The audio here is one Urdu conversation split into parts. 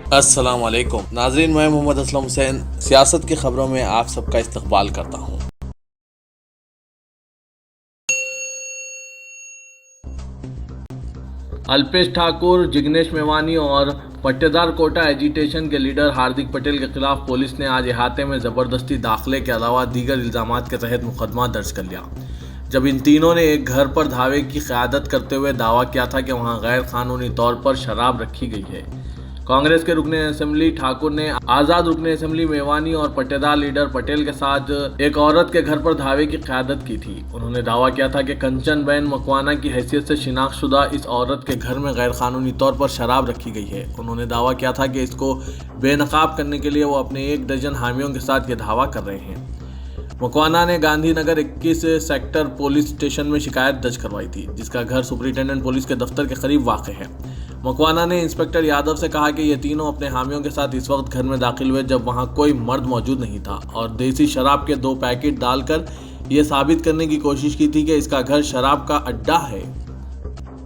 السلام علیکم ناظرین، میں محمد اسلم حسین سیاست کی خبروں میں آپ سب کا استقبال کرتا ہوں۔ الپیش ٹھاکر، جگنیش میوانی اور پٹیدار کوٹا ایجیٹیشن کے لیڈر ہاردک پٹیل کے خلاف پولیس نے آج احاطے میں زبردستی داخلے کے علاوہ دیگر الزامات کے تحت مقدمہ درج کر لیا، جب ان تینوں نے ایک گھر پر دھاوے کی قیادت کرتے ہوئے دعویٰ کیا تھا کہ وہاں غیر قانونی طور پر شراب رکھی گئی ہے۔ کانگریس کے رکن اسمبلی ٹھاکر نے آزاد رکن اسمبلی میوانی اور پٹیدار لیڈر پٹیل کے ساتھ ایک عورت کے گھر پر دھاوے کی قیادت کی تھی۔ انہوں نے دعویٰ کیا تھا کہ کنچن بین مکوانا کی حیثیت سے شناخت شدہ اس عورت کے گھر میں غیر قانونی طور پر شراب رکھی گئی ہے۔ انہوں نے دعویٰ کیا تھا کہ اس کو بے نقاب کرنے کے لیے وہ اپنے 1 درجن حامیوں کے ساتھ یہ دعویٰ کر رہے ہیں۔ مکوانا نے Gandhi Nagar 21 sector police station میں شکایت درج کروائی تھی، جس کا گھر سپرنٹینڈنٹ پولیس کے دفتر کے قریب واقع ہے۔ مکوانا نے انسپکٹر یادو سے کہا کہ یہ تینوں اپنے حامیوں کے ساتھ اس وقت گھر میں داخل ہوئے جب وہاں کوئی مرد موجود نہیں تھا، اور دیسی شراب کے 2 پیکٹ ڈال کر یہ ثابت کرنے کی کوشش کی تھی کہ اس کا گھر شراب کا اڈا ہے۔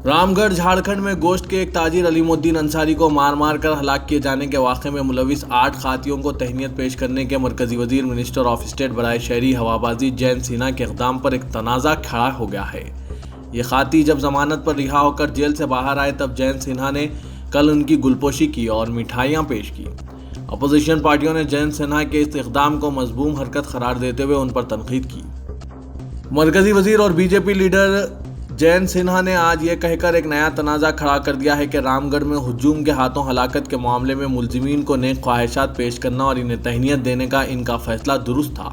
رام گڑھ جھارکھنڈ میں گوشت کے ایک تاجر علیم الدین انصاری کو مار کر ہلاک کیے جانے کے واقعے میں ملوث 8 قحطیوں کو تہنیت پیش کرنے کے مرکزی وزیر منسٹر آف اسٹیٹ برائے شہری ہوابازی جینت سنہا کے اقدام پر ایک تنازع کھڑا ہو گیا ہے۔ یہ قحطی جب ضمانت پر رہا ہو کر جیل سے باہر آئے تب جینت سنہا نے کل ان کی گلپوشی کی اور مٹھائیاں پیش کی۔ اپوزیشن پارٹیوں نے جینت سنہا کے اس اقدام کو مذموم حرکت قرار دیتے ہوئے ان پر تنقید کی۔ مرکزی وزیر اور B J P leader Jayant Sinha نے آج یہ کہہ کر ایک نیا تنازع کھڑا کر دیا ہے کہ رام گڑھ میں ہجوم کے ہاتھوں ہلاکت کے معاملے میں ملزمین کو نیک خواہشات پیش کرنا اور انہیں تہنیت دینے کا ان کا فیصلہ درست تھا۔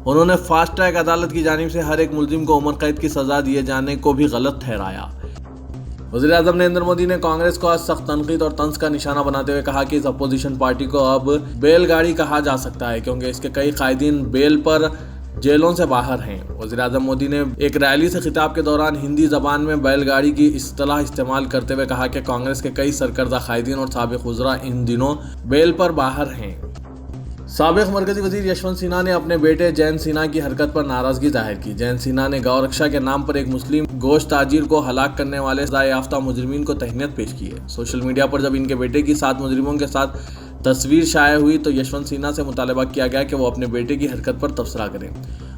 انہوں نے فاسٹ ٹریک عدالت کی جانب سے ہر ایک ملزم کو عمر قید کی سزا دیے جانے کو بھی غلط ٹھہرایا۔ وزیر اعظم نریندر مودی نے کانگریس کو آج سخت تنقید اور طنز کا نشانہ بناتے ہوئے کہا کہ اس اپوزیشن پارٹی کو اب بیل گاڑی کہا جا سکتا ہے کیونکہ اس کے کئی قائدین بیل پر جیلوں سے باہر ہیں۔ وزیر اعظم مودی نے ایک ریلی سے خطاب کے دوران ہندی زبان میں بیل گاڑی کی اصطلاح استعمال کرتے ہوئے کہا کہ کانگریس کے کئی سرکردہ قائدین اور سابق وزراء ان دنوں بیل پر باہر ہیں۔ سابق مرکزی وزیر یشونت سنہا نے اپنے بیٹے جینت سنہا کی حرکت پر ناراضگی ظاہر کی۔ جینت سنہا نے گو رکشا کے نام پر ایک مسلم گوشت تاجر کو ہلاک کرنے والے سزا یافتہ مجرمین کو تہنیت پیش کی ہے۔ سوشل میڈیا پر جب ان کے بیٹے کی 7 مجرموں کے ساتھ تصویر شائع ہوئی تو یشونت سنہا سے مطالبہ کیا گیا کہ وہ اپنے بیٹے کی حرکت پر تبصرہ کریں۔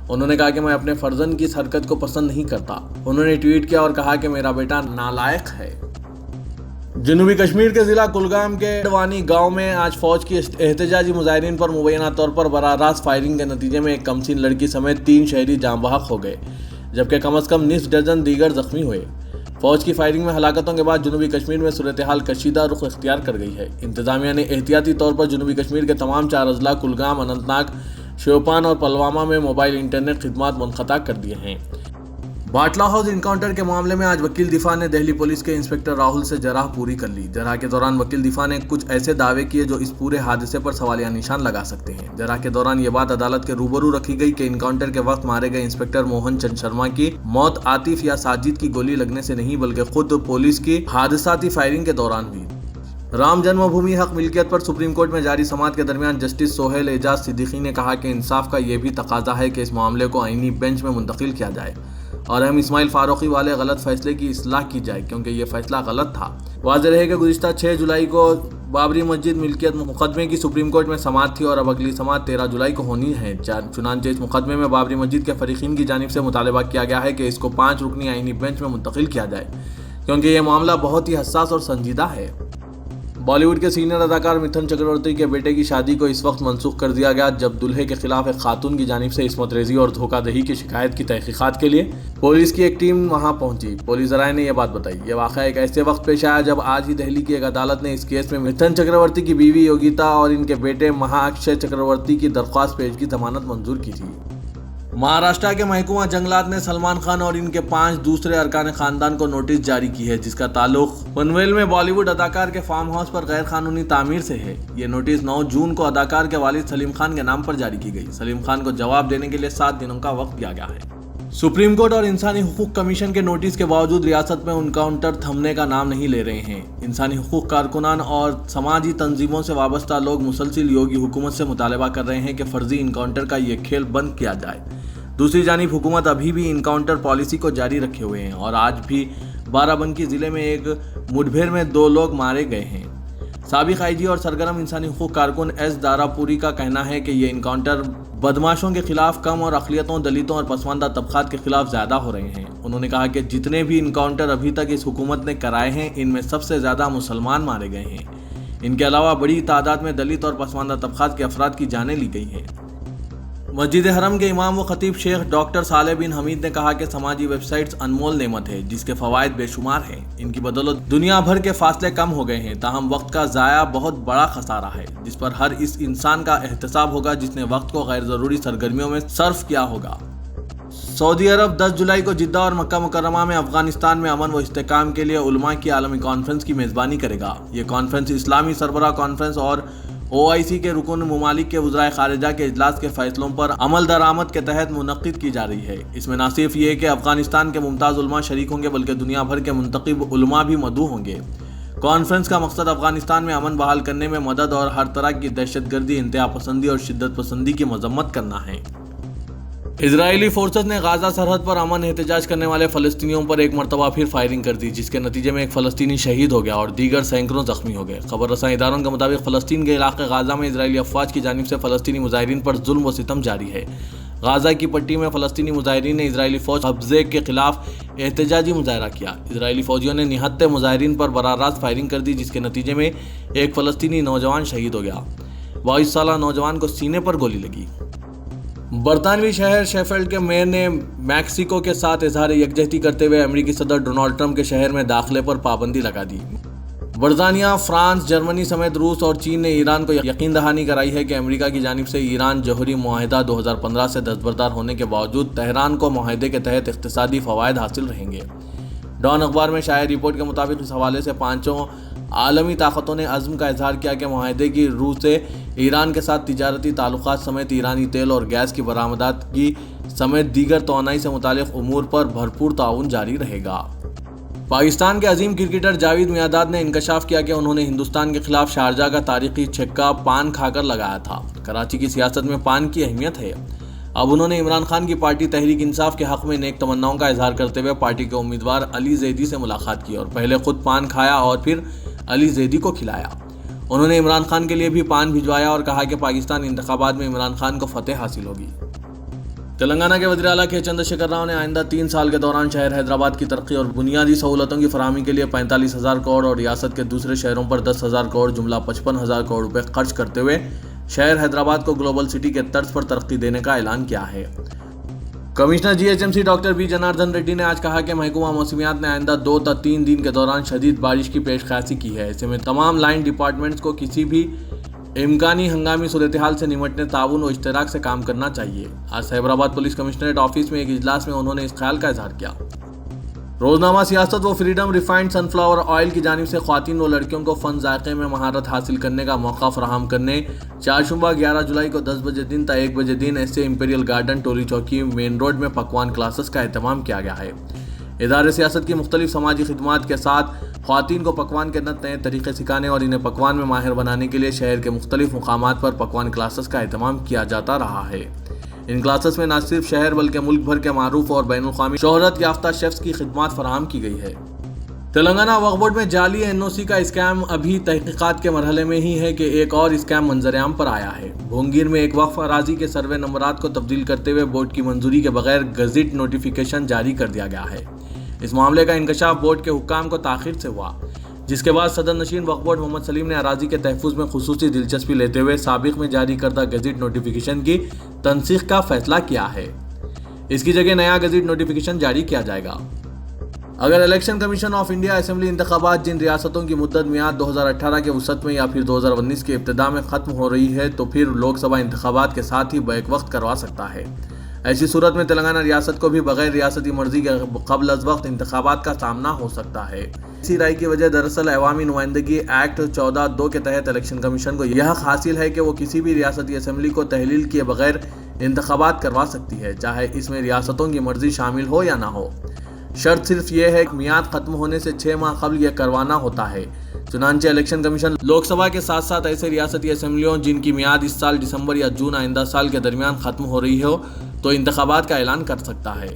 انہوں نے کہا کہ میں اپنے فرزند کی اس حرکت کو پسند نہیں کرتا۔ انہوں نے ٹویٹ کیا اور کہا کہ میرا بیٹا نالائق ہے۔ جنوبی کشمیر کے ضلع کلگام کے ڈوانی گاؤں میں آج فوج کی احتجاجی مظاہرین پر مبینہ طور پر براہ راست فائرنگ کے نتیجے میں ایک کمسن لڑکی سمیت 3 شہری جاں بحق ہو گئے، جبکہ کم از کم نصف درجن دیگر زخمی ہوئے۔ فوج کی فائرنگ میں ہلاکتوں کے بعد جنوبی کشمیر میں صورتحال کشیدہ رخ اختیار کر گئی ہے۔ انتظامیہ نے احتیاطی طور پر جنوبی کشمیر کے تمام 4 اضلاع کلگام، اننت ناگ، شیوپان اور پلوامہ میں موبائل انٹرنیٹ خدمات منقطع کر دیے ہیں۔ باٹلہ ہاؤس انکاؤنٹر کے معاملے میں آج وکیل دفاع نے دہلی پولیس کے انسپکٹر راہل سے جرح پوری کر لی۔ جرح کے دوران وکیل دفاع نے کچھ ایسے دعوے کیے جو اس پورے حادثے پر سوالیہ نشان لگا سکتے ہیں۔ جرح کے دوران یہ بات عدالت کے روبرو رکھی گئی کہ انکاؤنٹر کے وقت مارے گئے انسپکٹر موہن چند شرما کی موت عاطف یا ساجد کی گولی لگنے سے نہیں بلکہ خود پولیس کی حادثاتی فائرنگ کے دوران ہوئی۔ رام جنم بھومی حق ملکیت پر سپریم کورٹ میں جاری سماعت کے درمیان جسٹس سہیل اعجاز صدیقی نے کہا کہ انصاف کا یہ بھی تقاضا ہے کہ اس معاملے کو آئینی بینچ میں منتقل کیا جائے اور ایم اسماعیل فاروقی والے غلط فیصلے کی اصلاح کی جائے کیونکہ یہ فیصلہ غلط تھا۔ واضح رہے کہ گزشتہ 6 جولائی کو بابری مسجد ملکیت مقدمے کی سپریم کورٹ میں سماعت تھی اور اب اگلی سماعت 13 جولائی کو ہونی ہے۔ چنانچہ اس مقدمے میں بابری مسجد کے فریقین کی جانب سے مطالبہ کیا گیا ہے کہ اس کو 5 رکنی آئینی بینچ میں منتقل کیا جائے کیونکہ یہ معاملہ بہت ہی حساس اور سنجیدہ ہے۔ بالی ووڈ کے سینئر اداکار متھن چکرورتی کے بیٹے کی شادی کو اس وقت منسوخ کر دیا گیا جب دلہے کے خلاف ایک خاتون کی جانب سے عصمت ریزی اور دھوکہ دہی کی شکایت کی تحقیقات کے لیے پولیس کی ایک ٹیم وہاں پہنچی۔ پولیس ذرائع نے یہ بات بتائی۔ یہ واقعہ ایک ایسے وقت پیش آیا جب آج ہی دہلی کی ایک عدالت نے اس کیس میں متھن چکرورتی کی بیوی یوگیتا اور ان کے بیٹے مہا اکشے چکرورتی کی درخواست پیش کی ضمانت منظور کی تھی۔ مہاراشٹر کے محکمہ جنگلات نے سلمان خان اور ان کے 5 دوسرے ارکان خاندان کو نوٹس جاری کی ہے جس کا تعلق پنویل میں بالی ووڈ اداکار کے فارم ہاؤس پر غیر قانونی تعمیر سے ہے۔ یہ نوٹس 9 جون کو اداکار کے والد سلیم خان کے نام پر جاری کی گئی۔ سلیم خان کو جواب دینے کے لیے 7 دنوں کا وقت دیا گیا ہے۔ سپریم کورٹ اور انسانی حقوق کمیشن کے نوٹس کے باوجود ریاست میں انکاؤنٹر تھمنے کا نام نہیں لے رہے ہیں۔ انسانی حقوق کارکنان اور سماجی تنظیموں سے وابستہ لوگ مسلسل یوگی حکومت سے مطالبہ کر رہے ہیں کہ فرضی انکاؤنٹر کا یہ کھیل بند کیا جائے۔ دوسری جانب حکومت ابھی بھی انکاؤنٹر پالیسی کو جاری رکھے ہوئے ہیں اور آج بھی بارہ بنکی ضلع میں ایک مڈبھیڑ میں 2 لوگ مارے گئے ہیں۔ سابق آئی جی اور سرگرم انسانی حقوق کارکن ایس دارا پوری کا کہنا ہے کہ یہ انکاؤنٹر بدماشوں کے خلاف کم اور اقلیتوں، دلتوں اور پسماندہ طبقات کے خلاف زیادہ ہو رہے ہیں۔ انہوں نے کہا کہ جتنے بھی انکاؤنٹر ابھی تک اس حکومت نے کرائے ہیں ان میں سب سے زیادہ مسلمان مارے گئے ہیں۔ ان کے علاوہ بڑی تعداد میں دلت اور پسماندہ طبقات کے افراد کی جانیں لی گئی ہیں۔ مسجد حرم کے امام و خطیب شیخ ڈاکٹر صالح بن حمید نے کہا کہ سماجی ویب سائٹس انمول نعمت ہے جس کے فوائد بے شمار ہیں۔ ان کی بدولت دنیا بھر کے فاصلے کم ہو گئے ہیں، تاہم وقت کا ضائع بہت بڑا خسارہ ہے جس پر ہر اس انسان کا احتساب ہوگا جس نے وقت کو غیر ضروری سرگرمیوں میں صرف کیا ہوگا۔ سعودی عرب 10 جولائی کو جدہ اور مکہ مکرمہ میں افغانستان میں امن و استحکام کے لیے علماء کی عالمی کانفرنس کی میزبانی کرے گا۔ یہ کانفرنس اسلامی سربراہ کانفرنس اور OIC کے رکن ممالک کے وزرائے خارجہ کے اجلاس کے فیصلوں پر عمل درآمد کے تحت منعقد کی جا رہی ہے۔ اس میں نہ صرف یہ کہ افغانستان کے ممتاز علماء شریک ہوں گے بلکہ دنیا بھر کے منتخب علماء بھی مدعو ہوں گے۔ کانفرنس کا مقصد افغانستان میں امن بحال کرنے میں مدد اور ہر طرح کی دہشت گردی، انتہا پسندی اور شدت پسندی کی مذمت کرنا ہے۔ اسرائیلی فورسز نے غزہ سرحد پر امن احتجاج کرنے والے فلسطینیوں پر ایک مرتبہ پھر فائرنگ کر دی جس کے نتیجے میں ایک فلسطینی شہید ہو گیا اور دیگر سینکڑوں زخمی ہو گئے۔ خبر رساں اداروں کے مطابق فلسطین کے علاقے غزہ میں اسرائیلی افواج کی جانب سے فلسطینی مظاہرین پر ظلم و ستم جاری ہے۔ غزہ کی پٹی میں فلسطینی مظاہرین نے اسرائیلی فوج قبضے کے خلاف احتجاجی مظاہرہ کیا۔ اسرائیلی فوجیوں نے نہتے مظاہرین پر براہ راست فائرنگ کر دی جس کے نتیجے میں ایک فلسطینی نوجوان شہید ہو گیا۔ 22 سالہ نوجوان کو سینے پر گولی لگی۔ برطانوی شہر شیفیلڈ کے میئر نے میکسیکو کے ساتھ اظہار یکجہتی کرتے ہوئے امریکی صدر ڈونلڈ ٹرمپ کے شہر میں داخلے پر پابندی لگا دی۔ برطانیہ، فرانس، جرمنی سمیت روس اور چین نے ایران کو یقین دہانی کرائی ہے کہ امریکہ کی جانب سے ایران جوہری معاہدہ 2015 سے دستبردار ہونے کے باوجود تہران کو معاہدے کے تحت اقتصادی فوائد حاصل رہیں گے۔ ڈان اخبار میں شائع رپورٹ کے مطابق اس حوالے سے پانچوں عالمی طاقتوں نے عزم کا اظہار کیا کہ معاہدے کی روح سے ایران کے ساتھ تجارتی تعلقات سمیت ایرانی تیل اور گیس کی برآمدات کی سمیت دیگر توانائی سے متعلق امور پر بھرپور تعاون جاری رہے گا۔ پاکستان کے عظیم کرکٹر جاوید میانداد نے انکشاف کیا کہ انہوں نے ہندوستان کے خلاف شارجہ کا تاریخی چھکا پان کھا کر لگایا تھا۔ کراچی کی سیاست میں پان کی اہمیت ہے۔ اب انہوں نے عمران خان کی پارٹی تحریک انصاف کے حق میں نیک تمناؤں کا اظہار کرتے ہوئے پارٹی کے امیدوار علی زیدی سے ملاقات کی اور پہلے خود پان کھایا اور پھر علی زیدی کو کھلایا۔ انہوں نے عمران خان کے لیے بھی پان بھجوایا اور کہا کہ پاکستان انتخابات میں عمران خان کو فتح حاصل ہوگی۔ تلنگانہ کے وزیر اعلیٰ کے چندر شیکھر راؤ نے آئندہ 3 سال کے دوران شہر حیدرآباد کی ترقی اور بنیادی سہولتوں کی فراہمی کے لیے 45,000 کروڑ اور ریاست کے دوسرے شہروں پر 10,000 کروڑ جملہ 55,000 کروڑ روپے خرچ کرتے ہوئے شہر حیدرآباد کو گلوبل سٹی کے طرز پر ترقی دینے کا اعلان کیا ہے۔ Commissioner GHMC doctor B Janardhan Reddy نے آج کہا کہ محکمہ موسمیات نے آئندہ 2 تا 3 دن کے دوران شدید بارش کی پیش خیاسی کی ہے۔ ایسے میں تمام لائن ڈپارٹمنٹس کو کسی بھی امکانی ہنگامی صورتحال سے نمٹنے تعاون و اشتراک سے کام کرنا چاہیے۔ آج سائبرآباد پولیس کمشنریٹ آفس میں ایک اجلاس میں انہوں نے اس خیال کا اظہار کیا۔ روزنامہ سیاست و فریڈم ریفائنڈ سن فلاور آئل کی جانب سے خواتین و لڑکیوں کو فن ذائقے میں مہارت حاصل کرنے کا موقع فراہم کرنے چہارشنبہ 11 جولائی کو 10 بجے دن تا 1 بجے دن ایسے Imperial garden Toli Chowki main road میں پکوان کلاسز کا اہتمام کیا گیا ہے۔ ادارے سیاست کی مختلف سماجی خدمات کے ساتھ خواتین کو پکوان کے نئے طریقے سکھانے اور انہیں پکوان میں ماہر بنانے کے لیے شہر کے مختلف مقامات پر پکوان کلاسز کا اہتمام کیا جاتا رہا ہے۔ ان کلاسز میں نہ صرف شہر بلکہ ملک بھر کے معروف اور بین الاقوامی شہرت یافتہ شیفز کی خدمات فراہم کی گئی ہے۔ تلنگانہ وقف بورڈ میں جعلی NOC کا اسکیم ابھی تحقیقات کے مرحلے میں ہی ہے کہ ایک اور اسکیم منظر عام پر آیا ہے۔ بھونگیر میں ایک وقف اراضی کے سروے نمبرات کو تبدیل کرتے ہوئے بورڈ کی منظوری کے بغیر گزٹ نوٹیفیکیشن جاری کر دیا گیا ہے۔ اس معاملے کا انکشاف بورڈ کے حکام کو تاخیر سے ہوا، جس کے بعد صدر نشین وقف بورڈ محمد سلیم نے اراضی کے تحفظ میں خصوصی دلچسپی لیتے ہوئے سابق میں جاری کردہ گزٹ نوٹیفیکیشن کی تنسیخ کا فیصلہ کیا ہے۔ اس کی جگہ نیا گزٹ نوٹیفیکیشن جاری کیا جائے گا۔ اگر election commission of India assembly انتخابات جن ریاستوں کی مدت میعاد 2018 کے وسط میں یا پھر 2019 کے ابتدا میں ختم ہو رہی ہے تو پھر لوک سبھا انتخابات کے ساتھ ہی بیک وقت کروا سکتا ہے۔ ایسی صورت میں تلنگانہ ریاست کو بھی بغیر ریاستی مرضی کے قبل از وقت انتخابات کا سامنا ہو سکتا ہے۔ اسی رائے کی وجہ دراصل عوامی نمائندگی ایکٹ 14(2) کے تحت الیکشن کمیشن کو یہ حق حاصل ہے کہ وہ کسی بھی ریاستی اسمبلی کو تحلیل کیے بغیر انتخابات کروا سکتی ہے، چاہے اس میں ریاستوں کی مرضی شامل ہو یا نہ ہو۔ شرط صرف یہ ہے کہ میعاد ختم ہونے سے 6 ماہ قبل یہ کروانا ہوتا ہے۔ چنانچہ الیکشن کمیشن لوک سبھا کے ساتھ ساتھ ایسے ریاستی اسمبلیوں جن کی میعاد اس سال دسمبر یا جون آئندہ سال کے درمیان ختم ہو رہی ہو تو انتخابات کا اعلان کر سکتا ہے۔